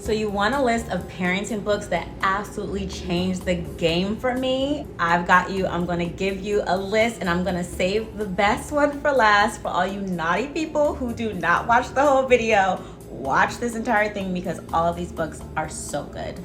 So you want a list of parenting books that absolutely changed the game for me? I've got you. I'm gonna give you a list and I'm gonna save the best one for last for all you naughty people who do not watch the whole video. Watch this entire thing because all of these books are so good.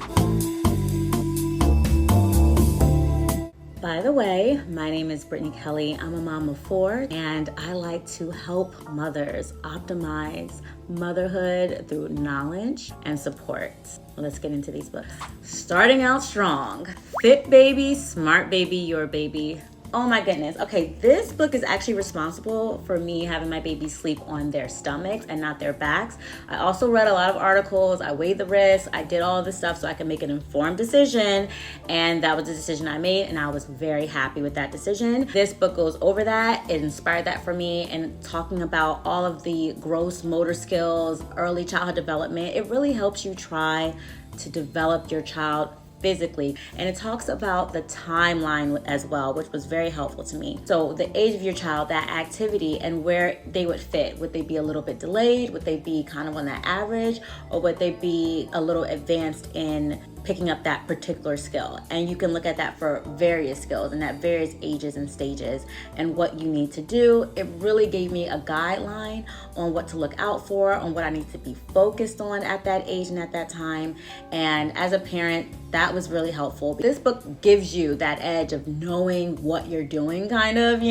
By the way, my name is Brittany Kelly. I'm a mom of 4 and I like to help mothers optimize motherhood through knowledge and support. Let's get into these books. Starting out strong, Fit Baby, Smart Baby, Your Baby. Oh my goodness. Okay, this book is actually responsible for me having my babies sleep on their stomachs and not their backs. I also read a lot of articles. I weighed the risks. I did all this stuff so I could make an informed decision. And that was the decision I made. And I was very happy with that decision. This book goes over that. It inspired that for me. And talking about all of the gross motor skills, early childhood development, it really helps you try to develop your child physically. And it talks about the timeline as well, which was very helpful to me. So the age of your child, that activity, and where they would fit. Would they be a little bit delayed? Would they be kind of on that average? Or would they be a little advanced in picking up that particular skill? And you can look at that for various skills and at various ages and stages and what you need to do. It really gave me a guideline on what to look out for, on what I need to be focused on at that age and at that time. And as a parent, that was really helpful. This book gives you that edge of knowing what you're doing, kind of,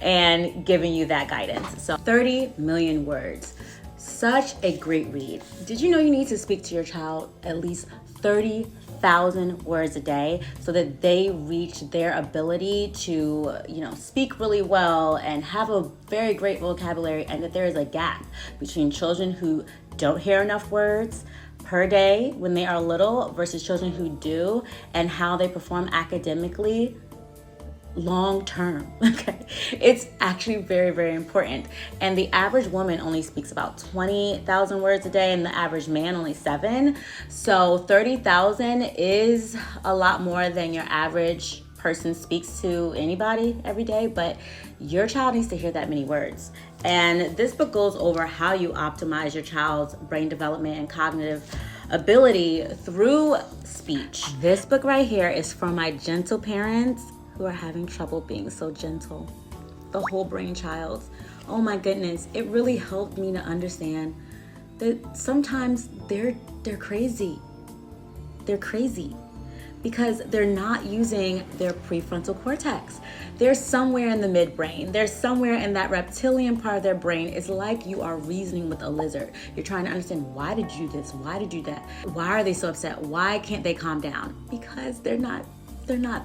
and giving you that guidance. So 30 million words. Such a great read. Did you know you need to speak to your child at least 30,000 words a day so that they reach their ability to, speak really well and have a very great vocabulary, and that there is a gap between children who don't hear enough words per day when they are little versus children who do, and how they perform academically long term. Okay, it's actually very, very important. And the average woman only speaks about 20,000 words a day, and the average man only 7. So 30,000 is a lot more than your average person speaks to anybody every day, but your child needs to hear that many words. And this book goes over how you optimize your child's brain development and cognitive ability through speech. This book right here is for my gentle parents who are having trouble being so gentle. The whole brain child. Oh my goodness, it really helped me to understand that sometimes they're crazy. They're crazy because they're not using their prefrontal cortex. They're somewhere in the midbrain. They're somewhere in that reptilian part of their brain. It's like you are reasoning with a lizard. You're trying to understand, why did you do this? Why did you do that? Why are they so upset? Why can't they calm down? Because they're not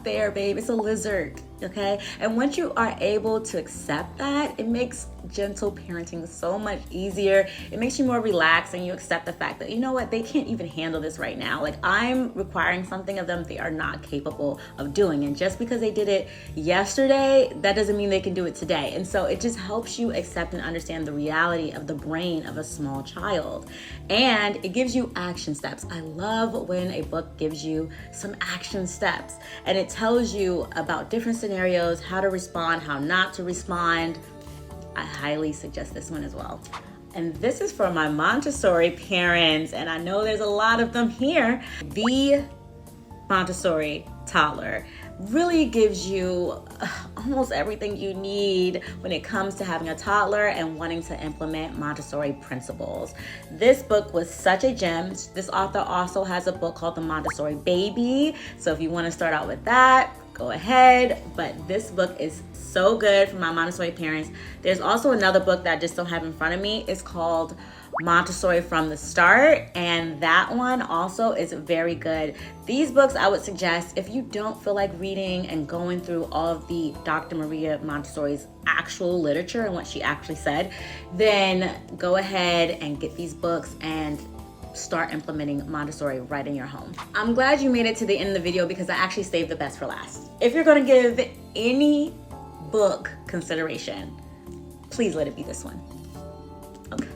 there, babe. It's a lizard, okay? And once you are able to accept that, it makes gentle parenting so much easier. It makes you more relaxed, and you accept the fact that, you know what, they can't even handle this right now. Like, I'm requiring something of them they are not capable of doing. And just because they did it yesterday, that doesn't mean they can do it today. And so it just helps you accept and understand the reality of the brain of a small child. And it gives you action steps. I love when a book gives you some action steps, and it tells you about different scenarios, how to respond, how not to respond. I highly suggest this one as well. And this is for my Montessori parents, and I know there's a lot of them here. The Montessori Toddler really gives you almost everything you need when it comes to having a toddler and wanting to implement Montessori principles. This book was such a gem. This author also has a book called The Montessori Baby. So if you want to start out with that, go ahead. But this book is so good for my Montessori parents. There's also another book that I just don't have in front of me. It's called Montessori from the Start, and that one also is very good. These books I would suggest if you don't feel like reading and going through all of the Dr. Maria Montessori's actual literature and what she actually said, then go ahead and get these books and start implementing Montessori right in your home. I'm glad you made it to the end of the video because I actually saved the best for last. If you're gonna give any book consideration, please let it be this one. Okay.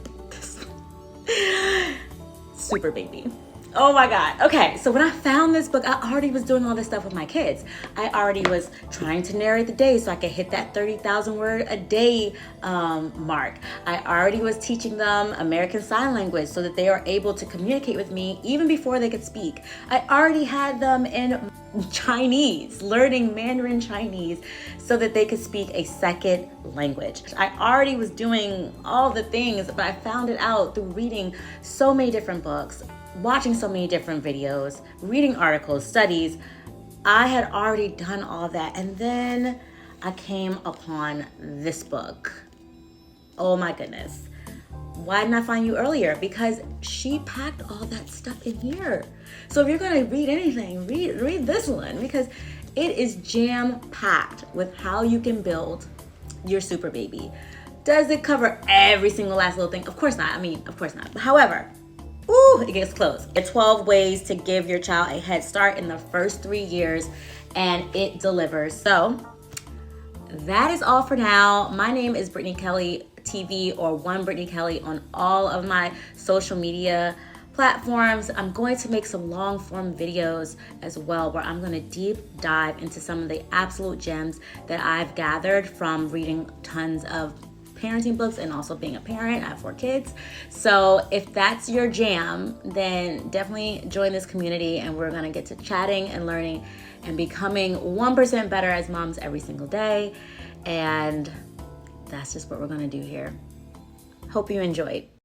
Super Baby. Oh my God. Okay, so when I found this book, I already was doing all this stuff with my kids. I already was trying to narrate the day so I could hit that 30,000 word a day mark. I already was teaching them American Sign Language so that they are able to communicate with me even before they could speak. I already had them in Chinese, learning Mandarin Chinese so that they could speak a second language. I already was doing all the things, but I found it out through reading so many different books, watching so many different videos, reading articles, studies. I had already done all that. And then I came upon this book. Oh my goodness. Why didn't I find you earlier? Because she packed all that stuff in here. So if you're gonna read anything, read this one, because it is jam-packed with how you can build your super baby. Does it cover every single last little thing? Of course not. Of course not. However, it gets close. 12 ways to give your child a head start in the first 3 years, and it delivers. So that is all for now. My name is Brittany Kelly TV, or One Brittany Kelly, on all of my social media platforms. I'm going to make some long form videos as well, where I'm going to deep dive into some of the absolute gems that I've gathered from reading tons of parenting books and also being a parent. I have 4 kids. So if that's your jam, then definitely join this community, and we're going to get to chatting and learning and becoming 1% better as moms every single day. And that's just what we're going to do here. Hope you enjoyed.